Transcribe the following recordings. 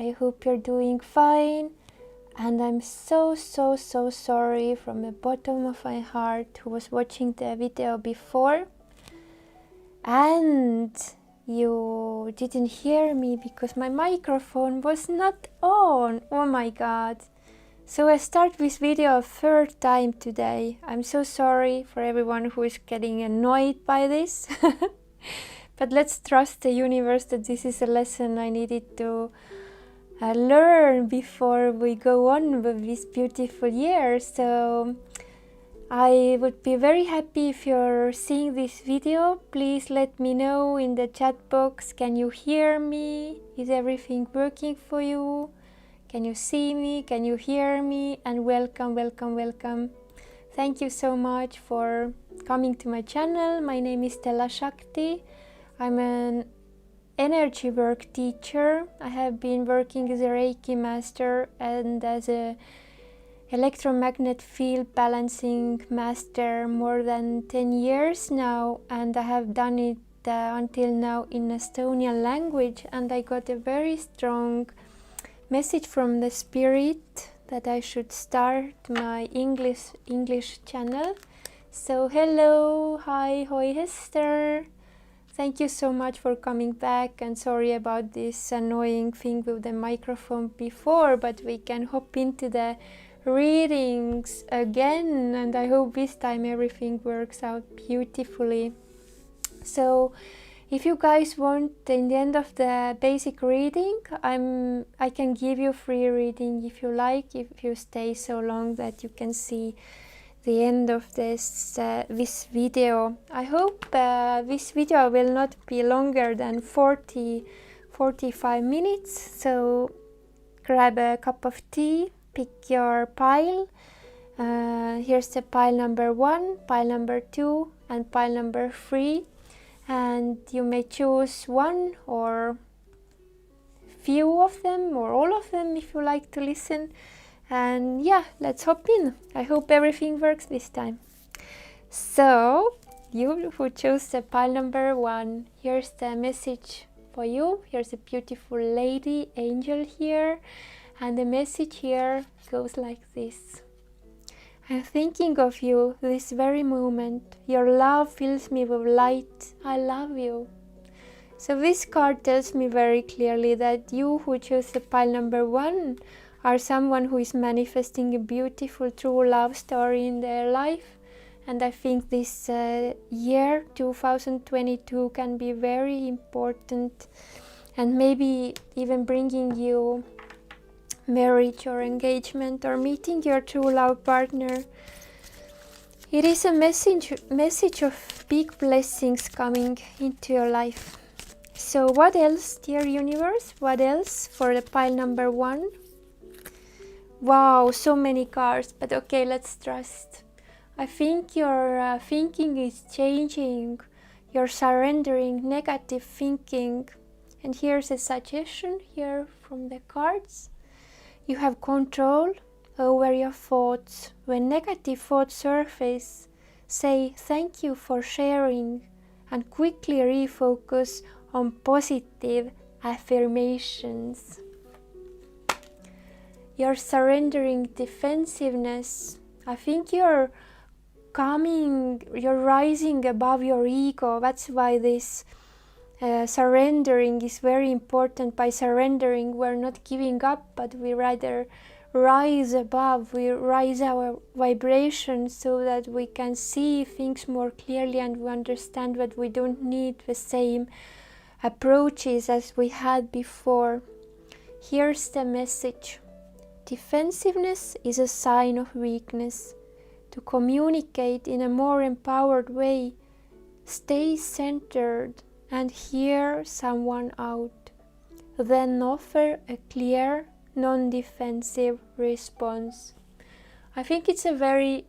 I hope you're doing fine. And I'm so sorry from the bottom of my heart who was watching the video before and you didn't hear me because my microphone was not on. Oh my god. So I start this video a third time today. I'm so sorry for everyone who is getting annoyed by this. But let's trust the universe that this is a lesson I needed to learn before we go on with this beautiful year. So I would be very happy if you're seeing this video. Please let me know in the chat box. Can you hear me? Is everything working for you? Can you see me? Can you hear me? And welcome. Thank you so much for coming to my channel. My name is Stella. I'm an energy work teacher. I have been working as a Reiki master and as a electromagnet field balancing master more than 10 years now, and I have done it until now in Estonian language, and I got a very strong message from the spirit that I should start my English channel. So hello, hi, hoi Hester. Thank you so much for coming back, and sorry about this annoying thing with the microphone before, but we can hop into the readings again, and I hope this time everything works out beautifully. So if you guys want, in the end of the basic reading, I can give you free reading if you like, if you stay so long that you can see the end of this video. I hope this video will not be longer than 45 minutes, so grab a cup of tea, pick your pile. Here's the pile number 1, pile number 2, and pile number 3, and you may choose one or few of them or all of them if you like to listen. And yeah, let's hop in. I hope everything works this time. So you who chose the pile number 1, here's the message for you. Here's a beautiful lady angel here, and the message here goes like this. I'm thinking of you this very moment. Your love fills me with light. I love you. So this card tells me very clearly that you who chose the pile number 1 are someone who is manifesting a beautiful true love story in their life. And I think this year 2022 can be very important, and maybe even bringing you marriage or engagement or meeting your true love partner. It is a message of big blessings coming into your life. So what else, dear universe? What else for the pile number 1? Wow, so many cards, but okay, let's trust. I think your thinking is changing. You're surrendering negative thinking. And here's a suggestion here from the cards. You have control over your thoughts. When negative thoughts surface, say thank you for sharing and quickly refocus on positive affirmations. You're surrendering defensiveness. I think you're rising above your ego. That's why this surrendering is very important. By surrendering, we're not giving up, but we rather rise above. We rise our vibration so that we can see things more clearly, and we understand that we don't need the same approaches as we had before. Here's the message. Defensiveness is a sign of weakness. To communicate in a more empowered way, stay centered and hear someone out. Then offer a clear, non-defensive response. I think it's a very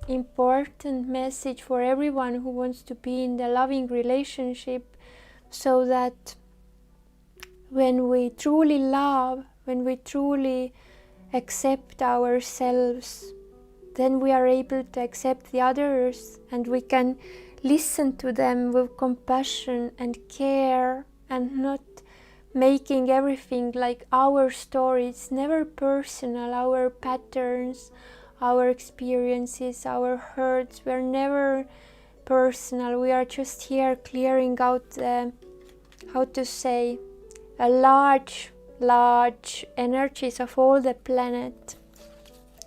important message for everyone who wants to be in the loving relationship, so that when we truly love, when we truly accept ourselves, then we are able to accept the others, and we can listen to them with compassion and care, and not making everything like our story. It's never personal. Our patterns, our experiences, our hurts were never personal. We are just here clearing out the, how to say, a large energies of all the planet.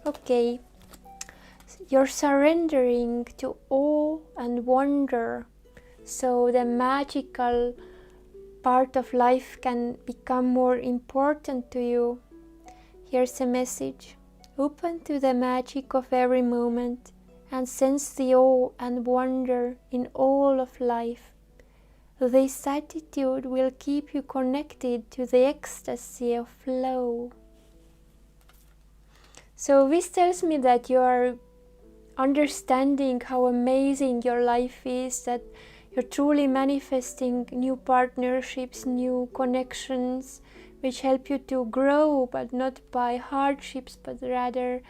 Okay, you're surrendering to awe and wonder, so the magical part of life can become more important to you. Here's a message. Open to the magic of every moment and sense the awe and wonder in all of life. This attitude will keep you connected to the ecstasy of flow. So this tells me that you are understanding how amazing your life is, that you're truly manifesting new partnerships, new connections, which help you to grow, but not by hardships, but rather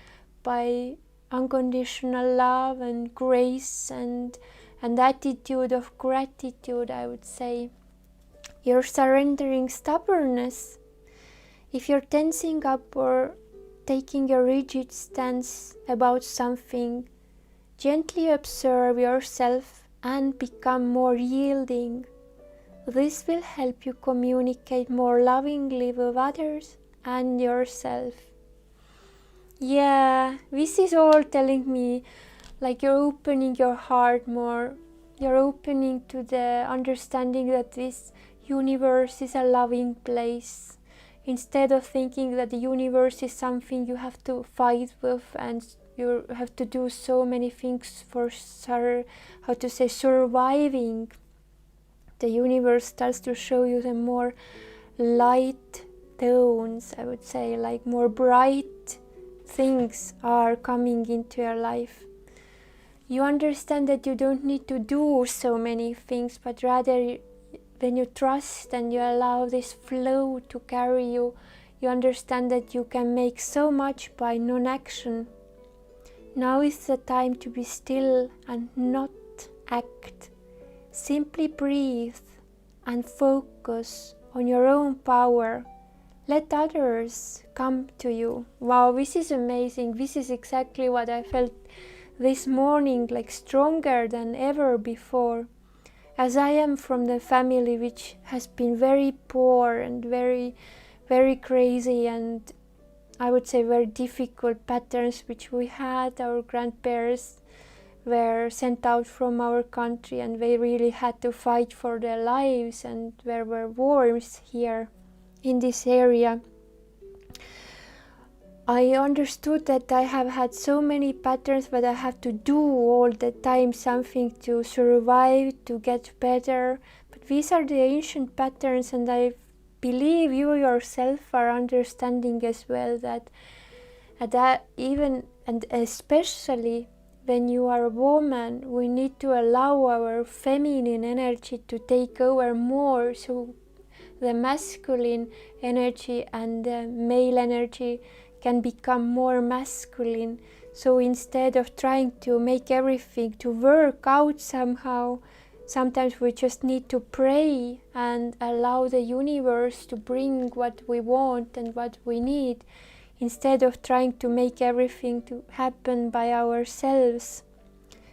by unconditional love and grace and attitude of gratitude, I would say. You're surrendering stubbornness. If you're tensing up or taking a rigid stance about something, gently observe yourself and become more yielding. This will help you communicate more lovingly with others and yourself. Yeah, this is all telling me like you're opening your heart more. You're opening to the understanding that this universe is a loving place. Instead of thinking that the universe is something you have to fight with and you have to do so many things for surviving, the universe starts to show you the more light tones, I would say, like more bright things are coming into your life. You understand that you don't need to do so many things, but rather when you trust and you allow this flow to carry you, you understand that you can make so much by non-action. Now is the time to be still and not act. Simply breathe and focus on your own power. Let others come to you. Wow, this is amazing. This is exactly what I felt this morning, like stronger than ever before. As I am from the family which has been very poor and very crazy, and I would say very difficult patterns which we had. Our grandparents were sent out from our country and they really had to fight for their lives, and there were wars here in this area. I understood that I have had so many patterns, but I have to do all the time something to survive, to get better. But these are the ancient patterns, and I believe you yourself are understanding as well that even and especially when you are a woman, we need to allow our feminine energy to take over more, so the masculine energy and the male energy can become more masculine. So instead of trying to make everything to work out somehow, sometimes we just need to pray and allow the universe to bring what we want and what we need, instead of trying to make everything to happen by ourselves.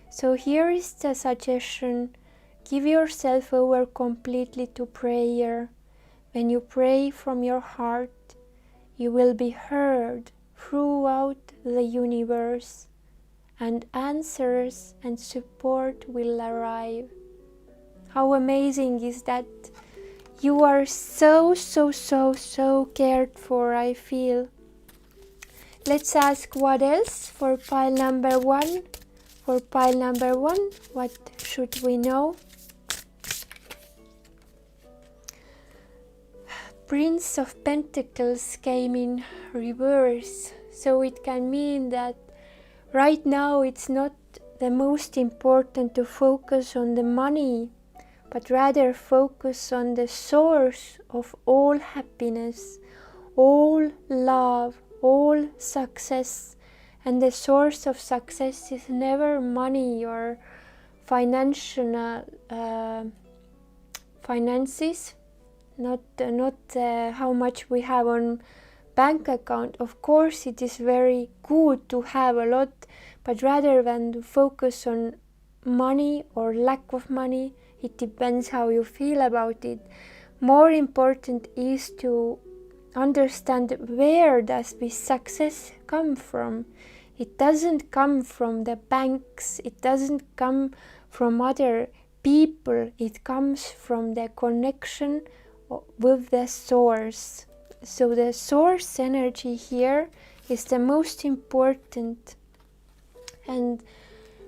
So here is the suggestion. Give yourself over completely to prayer. When you pray from your heart, you will be heard throughout the universe, and answers and support will arrive. How amazing is that? You are so cared for, I feel. Let's ask what else for pile number one. For pile number one, what should we know? Prince of Pentacles came in reverse, so it can mean that right now it's not the most important to focus on the money, but rather focus on the source of all happiness, all love, all success. And the source of success is never money or finances, not how much we have on bank account. Of course it is very good to have a lot, but rather than to focus on money or lack of money, it depends how you feel about it. More important is to understand where does this success come from. It doesn't come from the banks, it doesn't come from other people, it comes from the connection with the source. So the source energy here is the most important, and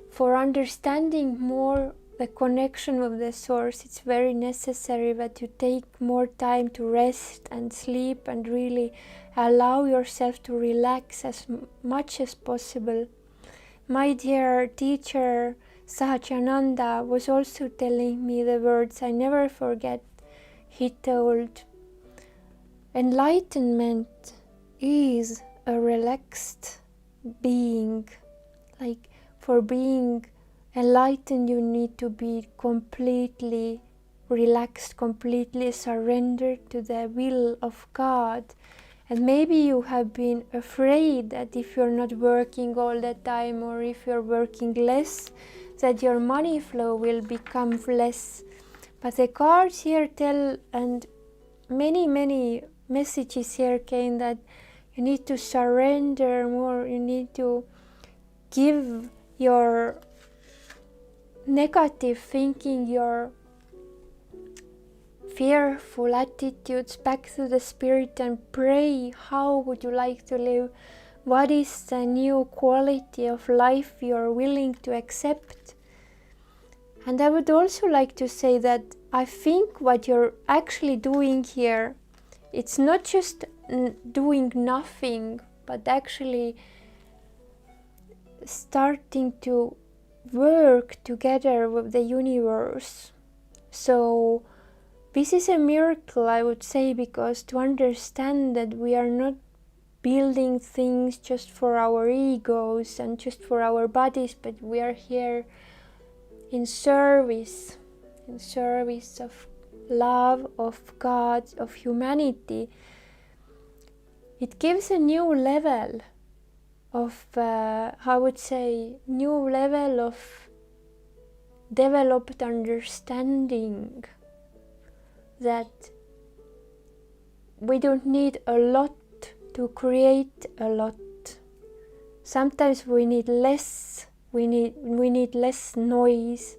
for understanding more the connection with the source, it's very necessary that you take more time to rest and sleep and really allow yourself to relax as much as possible. My dear teacher Sahajananda was also telling me the words I never forget. He told, enlightenment is a relaxed being. Like, for being enlightened, you need to be completely relaxed, completely surrendered to the will of God. And maybe you have been afraid that if you're not working all the time, or if you're working less, that your money flow will become less. But the cards here tell, and many messages here came, that you need to surrender more, you need to give your negative thinking, your fearful attitudes back to the spirit and pray, how would you like to live? What is the new quality of life you're willing to accept? And I would also like to say that I think what you're actually doing here, it's not just doing nothing, but actually starting to work together with the universe. So this is a miracle, I would say, because to understand that we are not building things just for our egos and just for our bodies, but we are here in service of love, of God, of humanity. It gives a new level of, I would say, new level of developed understanding that we don't need a lot to create a lot. Sometimes we need less. We need less noise,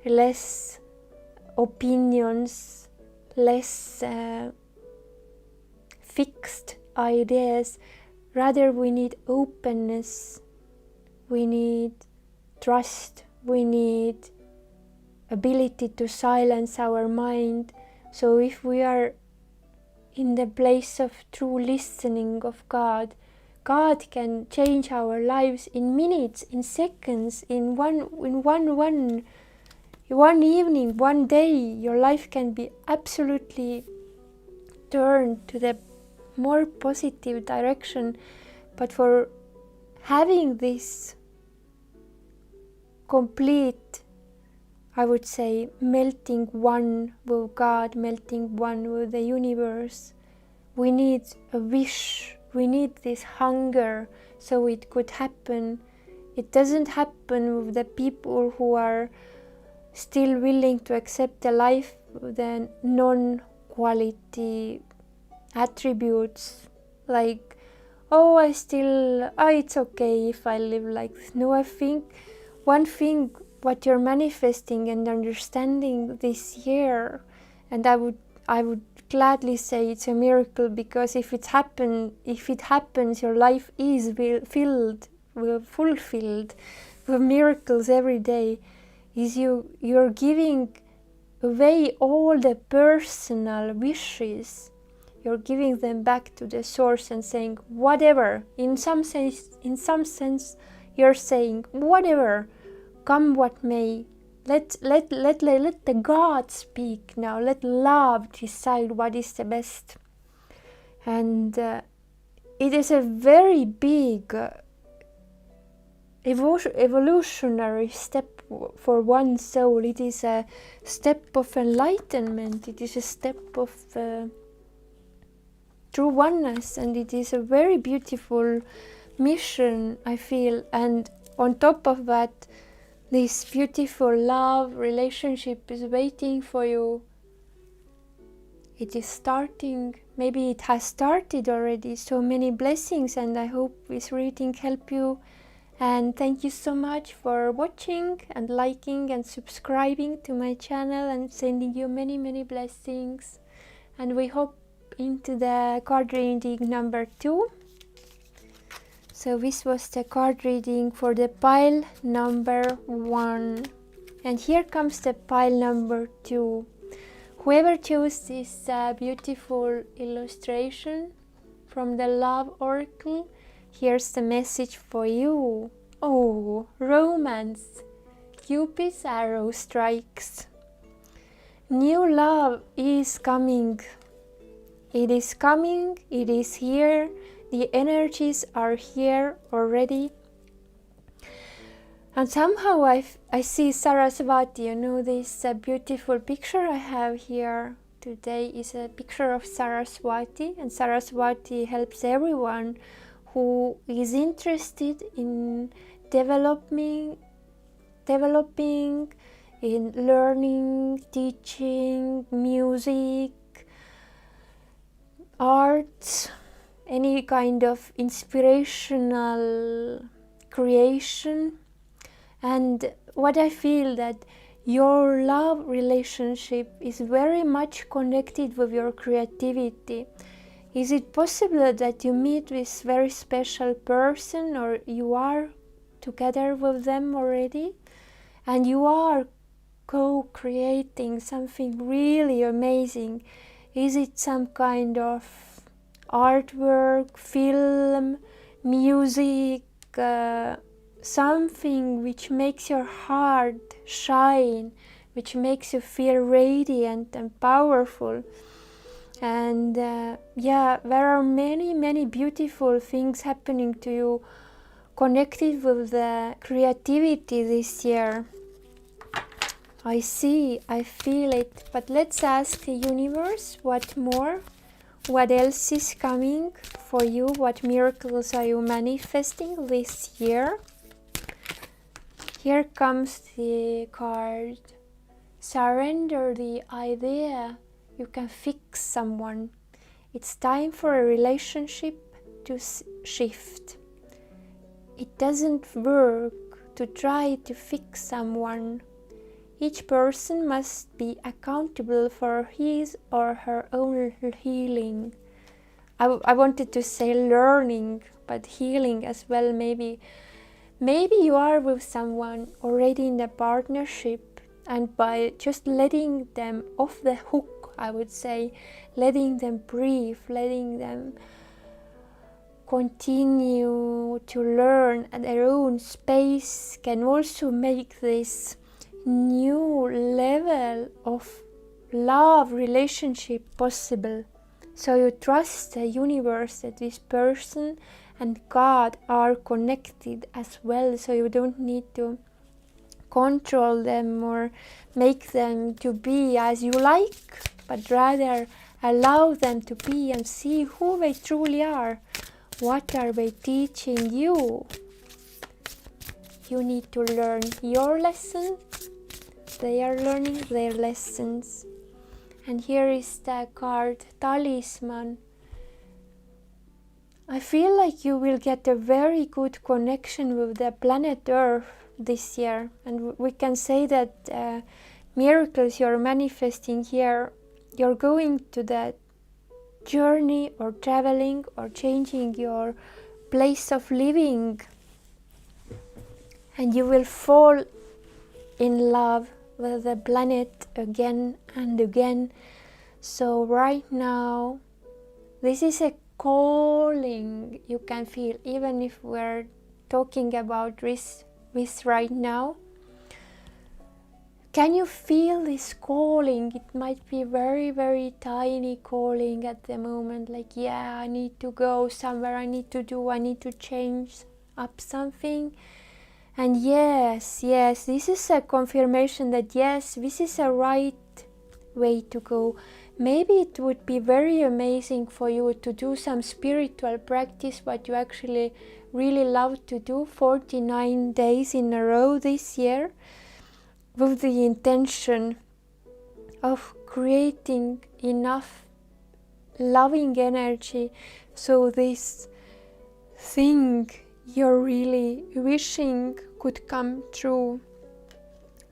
less opinions, less fixed ideas. Rather, we need openness, we need trust, we need ability to silence our mind. So if we are in the place of true listening of God, God can change our lives in minutes, in seconds, in one evening, one day. Your life can be absolutely turned to the more positive direction. But for having this complete, I would say, melting one with God, melting one with the universe, we need a wish, we need this hunger so it could happen. It doesn't happen with the people who are still willing to accept the life with the non-quality attributes, like, oh, it's okay if I live like this. No, I think one thing what you're manifesting and understanding this year, and I would gladly say it's a miracle, because if it happens, your life is fulfilled with miracles every day. Is you're giving away all the personal wishes. You're giving them back to the source and saying whatever. In some sense, you're saying whatever, come what may. Let the God speak now. Let love decide what is the best. And it is a very big evolutionary step for one soul. It is a step of enlightenment. It is a step of true oneness, and it is a very beautiful mission, I feel. And on top of that, this beautiful love relationship is waiting for you. It is starting, maybe it has started already. So many blessings, and I hope this reading helped you. And thank you so much for watching and liking and subscribing to my channel, and sending you many, many blessings. And we hop into the card reading number 2. So this was the card reading for the pile number 1. And here comes the pile number 2. Whoever chose this beautiful illustration from the Love Oracle, here's the message for you. Oh, romance. Cupid's arrow strikes. New love is coming. It is coming. It is here. The energies are here already. And somehow I see Saraswati. You know, this beautiful picture I have here today is a picture of Saraswati. And Saraswati helps everyone who is interested in developing, in learning, teaching, music, art, any kind of inspirational creation. And what I feel that your love relationship is very much connected with your creativity. Is it possible that you meet this very special person, or you are together with them already, and you are co-creating something really amazing? Is it some kind of artwork, film, music, something which makes your heart shine, which makes you feel radiant and powerful? And yeah, there are many, many beautiful things happening to you connected with the creativity this year. I see, I feel it. But let's ask the universe what more, what else is coming for you, what miracles are you manifesting this year? Here comes the card. Surrender the idea you can fix someone. It's time for a relationship to shift. It doesn't work to try to fix someone. Each person must be accountable for his or her own healing. I wanted to say learning, but healing as well. Maybe you are with someone already in a partnership, and by just letting them off the hook, I would say, letting them breathe, letting them continue to learn at their own space, can also make this new level of love relationship possible. So you trust the universe that this person and God are connected as well, so you don't need to control them or make them to be as you like, but rather allow them to be and see who they truly are. What are they teaching you? You need to learn your lesson. They are learning their lessons. And here is the card Talisman. I feel like you will get a very good connection with the planet Earth this year. And we can say that miracles you're manifesting here, you're going to that journey or traveling or changing your place of living. And you will fall in love with the planet again and again. So right now, this is a calling you can feel, even if we're talking about this right now. Can you feel this calling? It might be very, very tiny calling at the moment, like, yeah, I need to go somewhere, I need to change up something. And yes, this is a confirmation that yes, this is a right way to go. Maybe it would be very amazing for you to do some spiritual practice, what you actually really love to do 49 days in a row this year, with the intention of creating enough loving energy so this thing you're really wishing could come true.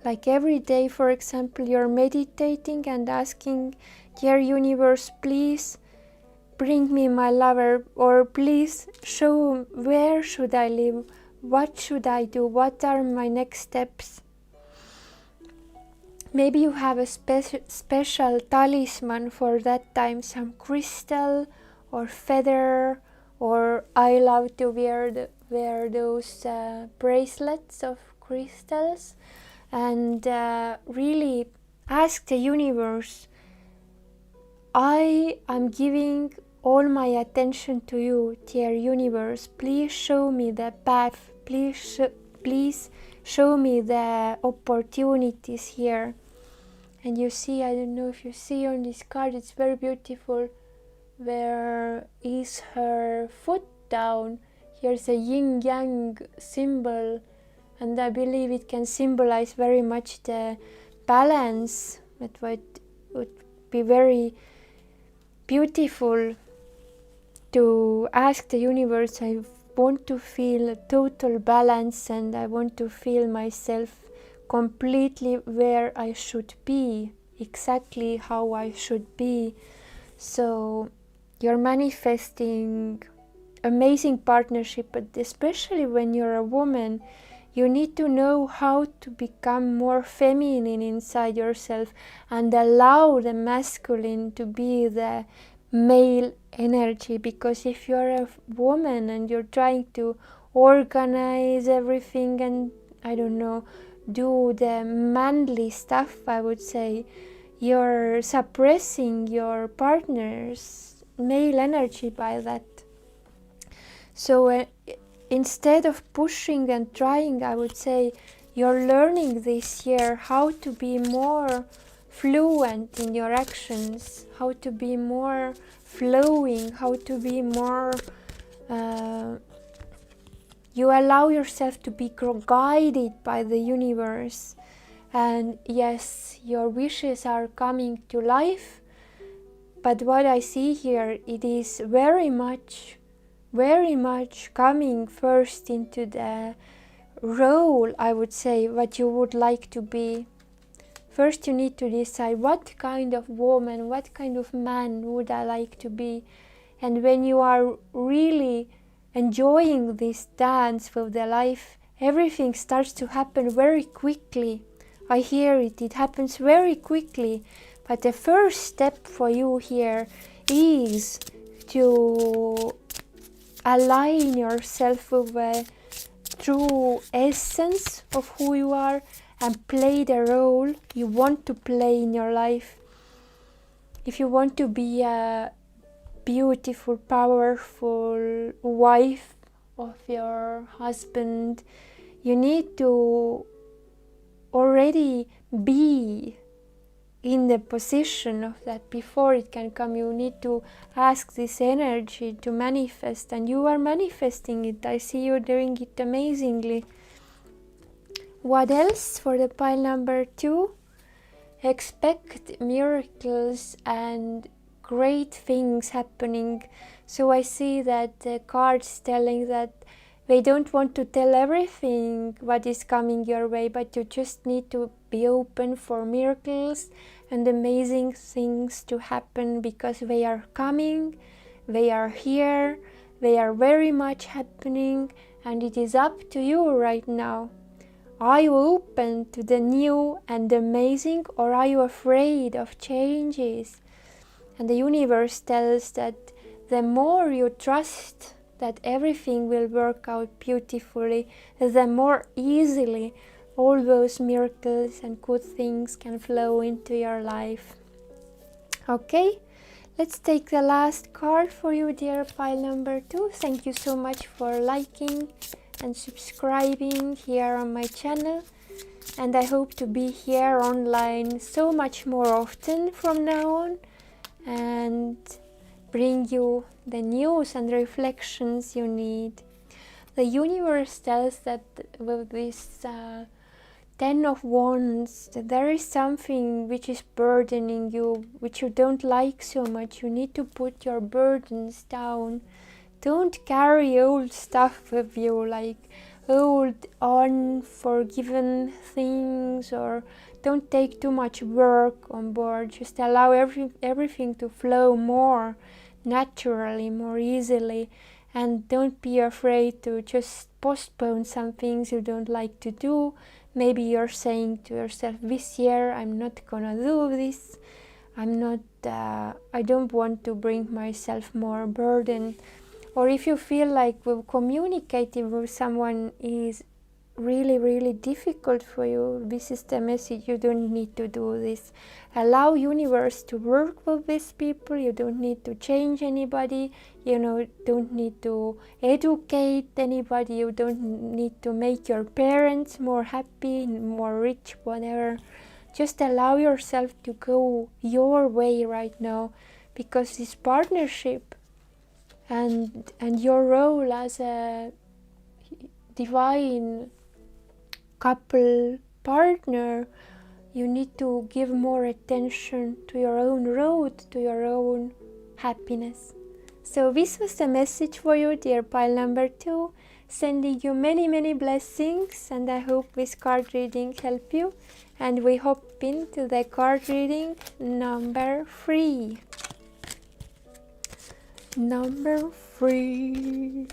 Like every day, for example, you're meditating and asking, dear universe, please bring me my lover, or please show where should I live, what should I do, what are my next steps. Maybe you have a special talisman for that time, some crystal or feather, or I love to wear those bracelets of crystals, and really ask the universe, I am giving all my attention to you, dear universe. Please show me the path. Please show me the opportunities here. And you see, I don't know if you see on this card, it's very beautiful. Where is her foot down? Here's a yin-yang symbol, and I believe it can symbolize very much the balance. That would be very beautiful to ask the universe, I want to feel total balance, and I want to feel myself completely where I should be, exactly how I should be. So you're manifesting amazing partnership, but especially when you're a woman, you need to know how to become more feminine inside yourself and allow the masculine to be the male energy. Because if you're a woman and you're trying to organize everything and, I don't know, do the manly stuff, I would say, you're suppressing your partner's male energy by that. So instead of pushing and trying, I would say you're learning this year how to be more fluent in your actions, how to be more flowing, how to be more you allow yourself to be guided by the universe. And yes, your wishes are coming to life, but what I see here, it is very much coming first into the role, I would say, what you would like to be. First you need to decide what kind of woman, what kind of man would I like to be. And when you are really enjoying this dance with the life, everything starts to happen very quickly. I hear it, it happens very quickly. But the first step for you here is to align yourself with the true essence of who you are and play the role you want to play in your life. If you want to be a beautiful, powerful wife of your husband, you need to already be in the position of that before it can come. You need to ask this energy to manifest, and you are manifesting it. I see you doing it amazingly. What else for the pile number 2? Expect miracles and great things happening. So I see that the cards telling that they don't want to tell everything what is coming your way, but you just need to be open for miracles and amazing things to happen, because they are coming, they are here, they are very much happening, and it is up to you right now. Are you open to the new and amazing, or are you afraid of changes? And the universe tells that the more you trust that everything will work out beautifully, the more easily all those miracles and good things can flow into your life. Okay, let's take the last card for you, dear pile number 2. Thank you so much for liking and subscribing here on my channel. And I hope to be here online so much more often from now on and bring you the news and reflections you need. The universe tells that with this Ten of Wands, that there is something which is burdening you, which you don't like so much. You need to put your burdens down. Don't carry old stuff with you, like old unforgiven things, or don't take too much work on board. Just allow everything to flow more naturally, more easily, and don't be afraid to just postpone some things you don't like to do. Maybe you're saying to yourself, this year I'm not gonna do this. I don't want to bring myself more burden. Or if you feel like communicating with someone is really difficult for you, this is the message. You don't need to do this. Allow universe to work with these people. You don't need to change anybody. Don't need to educate anybody. You don't need to make your parents more happy, more rich, whatever. Just allow yourself to go your way right now, because this partnership and your role as a divine couple partner, you need to give more attention to your own road, to your own happiness. So this was the message for you, dear pile number 2. Sending you many blessings, and I hope this card reading helped you. And we hop into the card reading number 3. Number 3.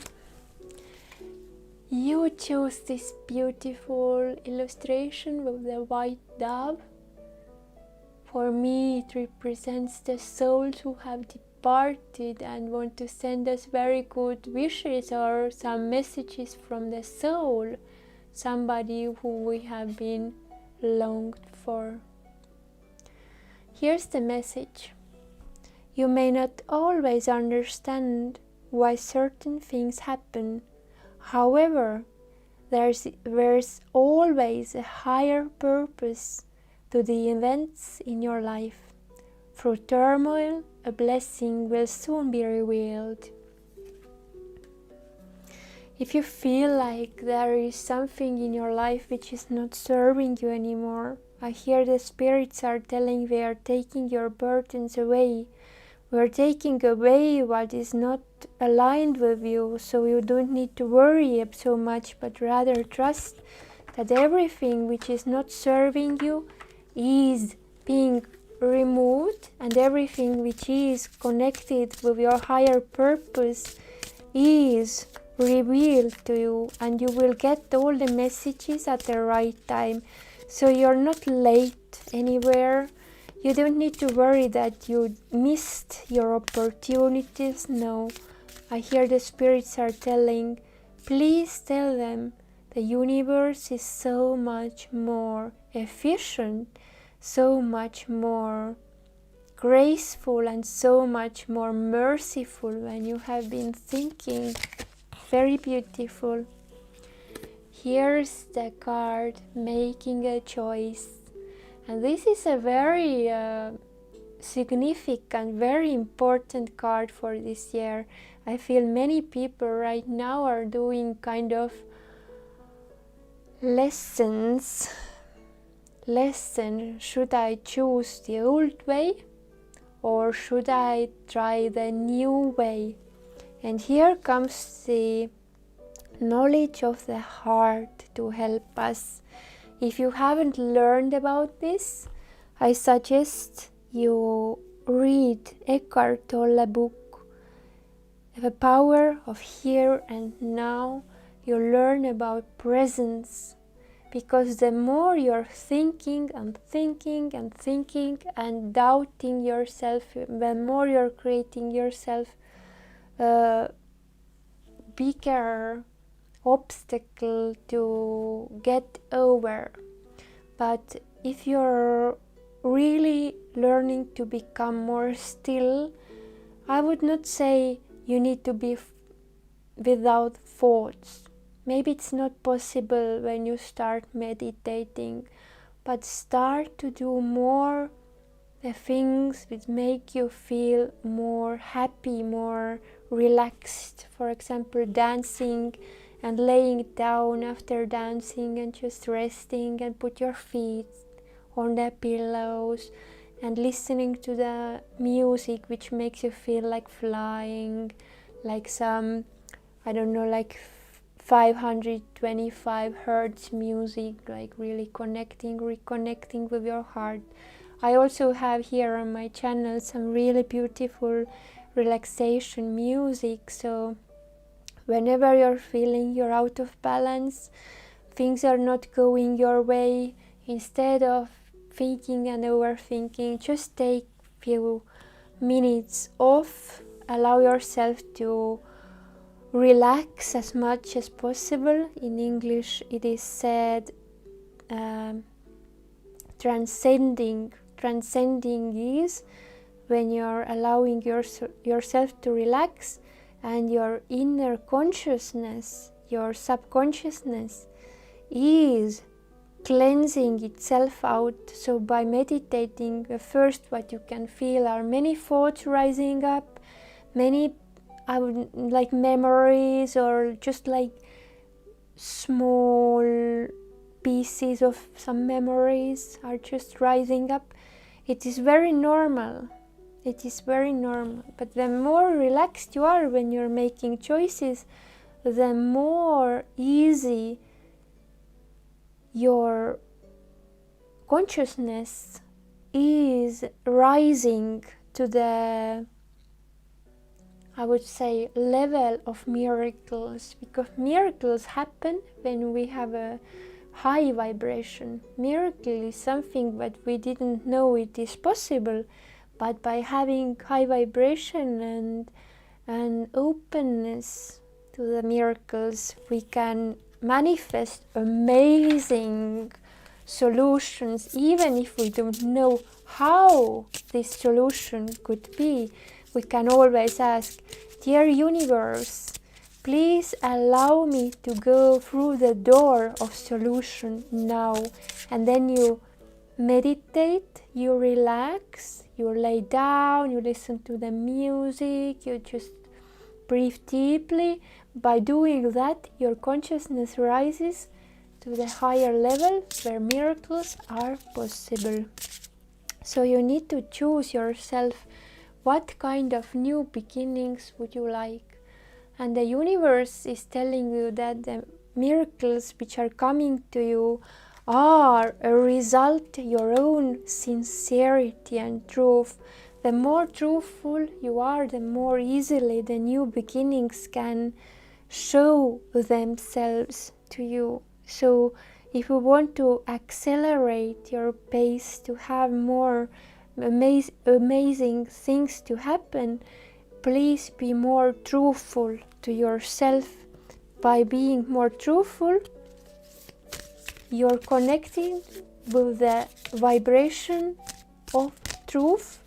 You chose this beautiful illustration with the white dove. For me, it represents the souls who have departed and want to send us very good wishes or some messages from the soul, somebody who we have been longed for. Here's the message. You may not always understand why certain things happen. However, there's always a higher purpose to the events in your life. Through turmoil, a blessing will soon be revealed. If you feel like there is something in your life which is not serving you anymore, I hear the spirits are telling they are taking your burdens away. We're taking away what is not aligned with you, so you don't need to worry so much, but rather trust that everything which is not serving you is being removed, and everything which is connected with your higher purpose is revealed to you, and you will get all the messages at the right time. So you're not late anywhere. You don't need to worry that you missed your opportunities. No, I hear the spirits are telling, please tell them the universe is so much more efficient, so much more graceful, and so much more merciful when you have been thinking. Very beautiful. Here's the card, making a choice. And this is a very significant, very important card for this year. I feel many people right now are doing kind of lessons. Should I choose the old way or should I try the new way? And here comes the knowledge of the heart to help us. If you haven't learned about this, I suggest you read Eckhart Tolle book, The Power of Here and Now. You learn about presence, because the more you're thinking and doubting yourself, the more you're creating yourself bigger obstacle to get over. But if you're really learning to become more still, I would not say you need to be without thoughts. Maybe it's not possible when you start meditating, but start to do more the things that make you feel more happy, more relaxed. For example, dancing and laying down after dancing and just resting and put your feet on the pillows and listening to the music which makes you feel like flying, like some, I don't know, like 525 hertz music, like really reconnecting with your heart. I also have here on my channel some really beautiful relaxation music, so whenever you're feeling you're out of balance, things are not going your way, instead of thinking and overthinking, just take few minutes off, allow yourself to relax as much as possible. In English it is said transcending is when you're allowing yourself to relax, and your inner consciousness, your subconsciousness, is cleansing itself out. So by meditating, first what you can feel are many thoughts rising up, many like memories, or just like small pieces of some memories are just rising up. It is very normal. But the more relaxed you are when you're making choices, the more easy your consciousness is rising to the, I would say, level of miracles, because miracles happen when we have a high vibration. Miracle is something that we didn't know it is possible, but by having high vibration and openness to the miracles, we can manifest amazing solutions, even if we don't know how this solution could be. We can always ask, dear universe, please allow me to go through the door of solution now. And then you meditate, you relax, you lay down, you listen to the music, you just breathe deeply. By doing that, your consciousness rises to the higher level where miracles are possible. So you need to choose yourself, what kind of new beginnings would you like? And the universe is telling you that the miracles which are coming to you are a result of your own sincerity and truth. The more truthful you are, the more easily the new beginnings can show themselves to you. So if you want to accelerate your pace, to have more amazing things to happen, please be more truthful to yourself. By being more truthful, you're connecting with the vibration of truth,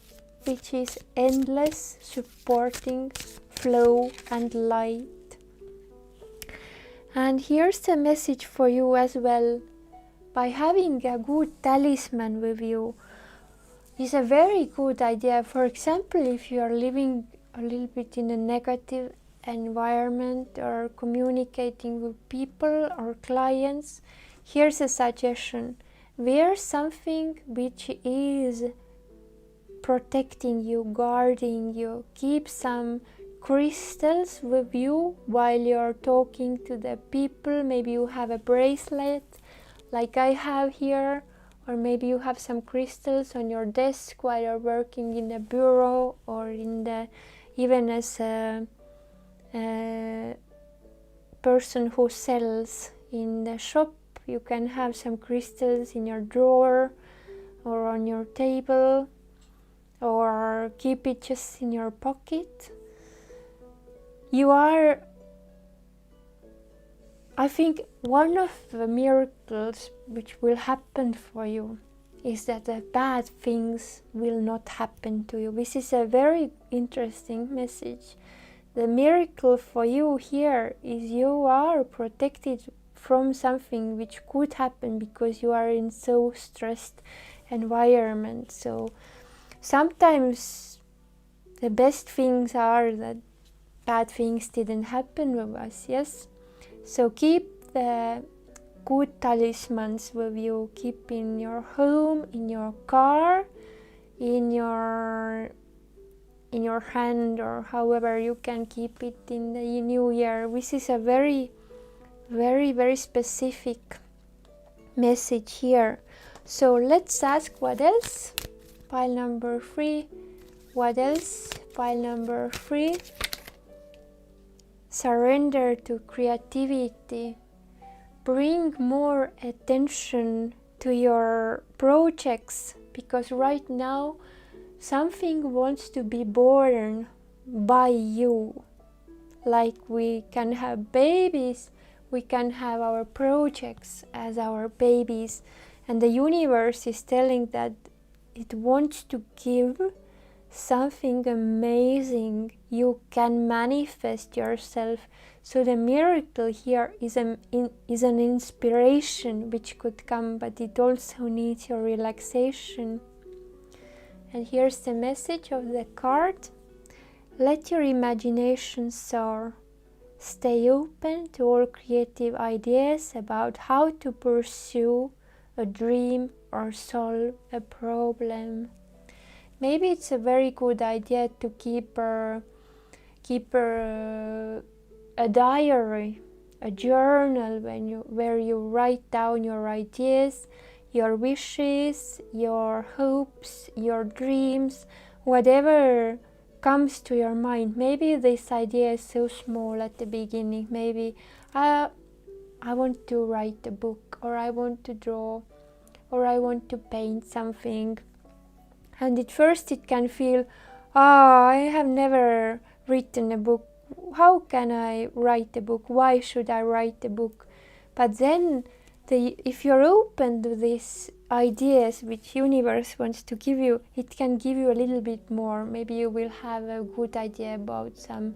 which is endless, supporting flow and light. And here's a message for you as well. By having a good talisman with you is a very good idea. For example, if you are living a little bit in a negative environment or communicating with people or clients, here's a suggestion. Wear something which is protecting you, guarding you. Keep some crystals with you while you're talking to the people. Maybe you have a bracelet like I have here, or maybe you have some crystals on your desk while you're working in a bureau, or in the, even as a person who sells in the shop, you can have some crystals in your drawer or on your table, or keep it just in your pocket. You are, I think, one of the miracles which will happen for you is that the bad things will not happen to you. This is a very interesting message. the miracle for you here is you are protected from something which could happen because you are in so stressed environment. So sometimes the best things are that bad things didn't happen with us, yes? So keep the good talismans with you, keep in your home, in your car, in your hand, or however you can keep it in the new year. This is a very, very, very specific message here. So let's ask what else? Pile number 3. What else? Pile number 3. Surrender to creativity. Bring more attention to your projects, because right now something wants to be born by you. Like we can have babies, we can have our projects as our babies, and the universe is telling that it wants to give something amazing. You can manifest yourself. So the miracle here is an inspiration which could come, but it also needs your relaxation. And here's the message of the card. Let your imagination soar. Stay open to all creative ideas about how to pursue a dream or solve a problem. Maybe it's a very good idea to keep a diary, a journal where you write down your ideas, your wishes, your hopes, your dreams, whatever comes to your mind. Maybe this idea is so small at the beginning. Maybe I want to write a book, or I want to draw, or I want to paint something. And at first it can feel, I have never written a book. How can I write a book? Why should I write a book? But then if you're open to these ideas which universe wants to give you, it can give you a little bit more. Maybe you will have a good idea about some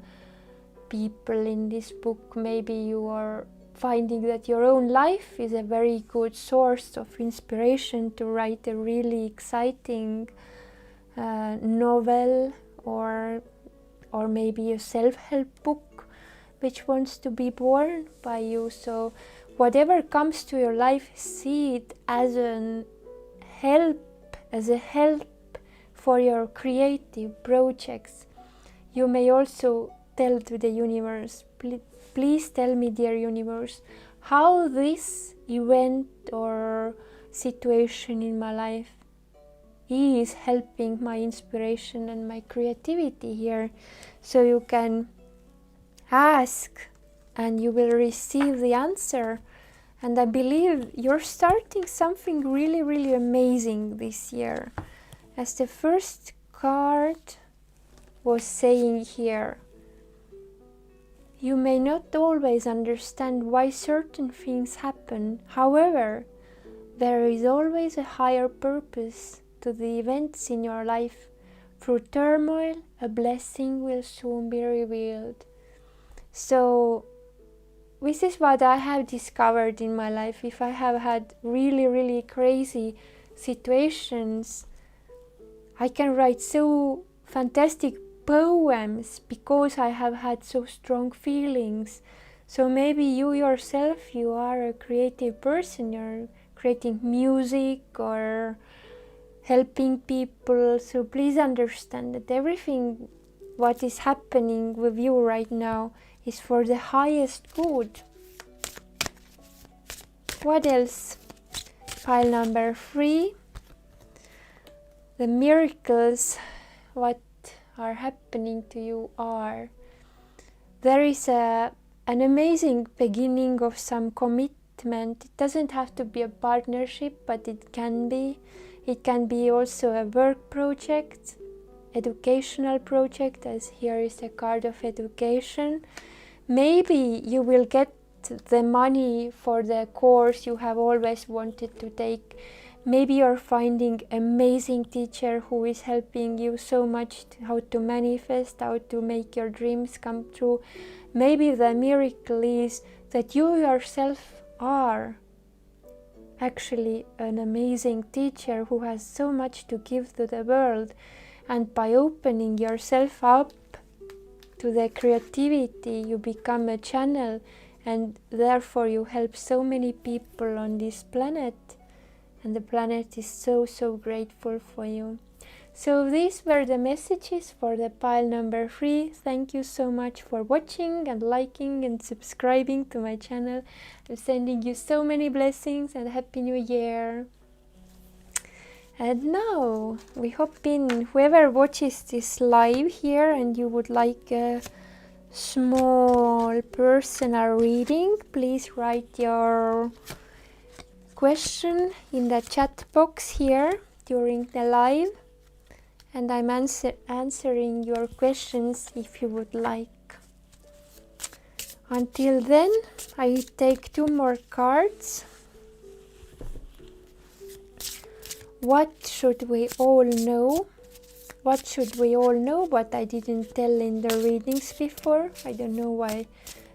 people in this book. Maybe you are finding that your own life is a very good source of inspiration to write a really exciting novel, or maybe a self-help book which wants to be born by you. So whatever comes to your life, see it as a help for your creative projects. You may also tell to the universe, please tell me, dear universe, how this event or situation in my life is helping my inspiration and my creativity here. So you can ask and you will receive the answer. And I believe you're starting something really, really amazing this year. As the first card was saying here, you may not always understand why certain things happen. However, there is always a higher purpose to the events in your life. Through turmoil, a blessing will soon be revealed. So this is what I have discovered in my life. If I have had really, really crazy situations, I can write so fantastic poems because I have had so strong feelings. So maybe you yourself, you are a creative person, you're creating music or helping people. So please understand that everything what is happening with you right now is for the highest good. What else? Pile number 3. The miracles what are happening to you are, there is an amazing beginning of some commitment. It doesn't have to be a partnership, but it can be. It can be also a work project, educational project, as here is a card of education. Maybe you will get the money for the course you have always wanted to take. Maybe you're finding amazing teacher who is helping you so much how to manifest, how to make your dreams come true. Maybe the miracle is that you yourself are actually an amazing teacher who has so much to give to the world, and by opening yourself up to the creativity you become a channel, and therefore you help so many people on this planet, and the planet is so grateful for you. So these were the messages for the pile number 3. Thank you so much for watching and liking and subscribing to my channel. I'm sending you so many blessings and Happy New Year. And now we hop in. Whoever watches this live here and you would like a small personal reading, please write your question in the chat box here during the live, and I'm answering your questions if you would like. Until then, I take 2 more cards. What should we all know? What should we all know but I didn't tell in the readings before? I don't know why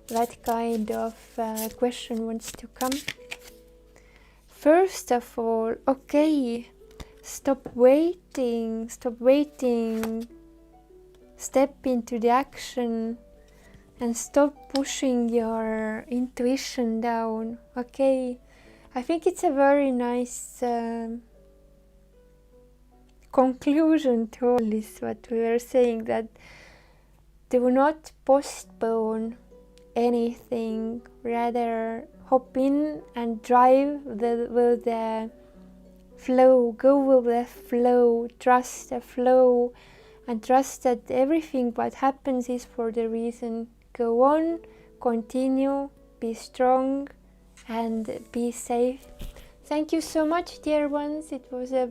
that kind of question wants to come. First of all, okay, stop waiting, step into the action and stop pushing your intuition down, okay? I think it's a very nice conclusion to all this, what we were saying, that do not postpone anything, rather hop in and drive with the flow, go with the flow, trust the flow, and trust that everything what happens is for the reason. Go on, continue, be strong and be safe. Thank you so much, dear ones. It was a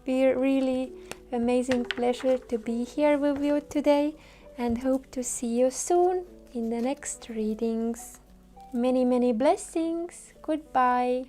really amazing pleasure to be here with you today, and hope to see you soon in the next readings. Many blessings. Goodbye.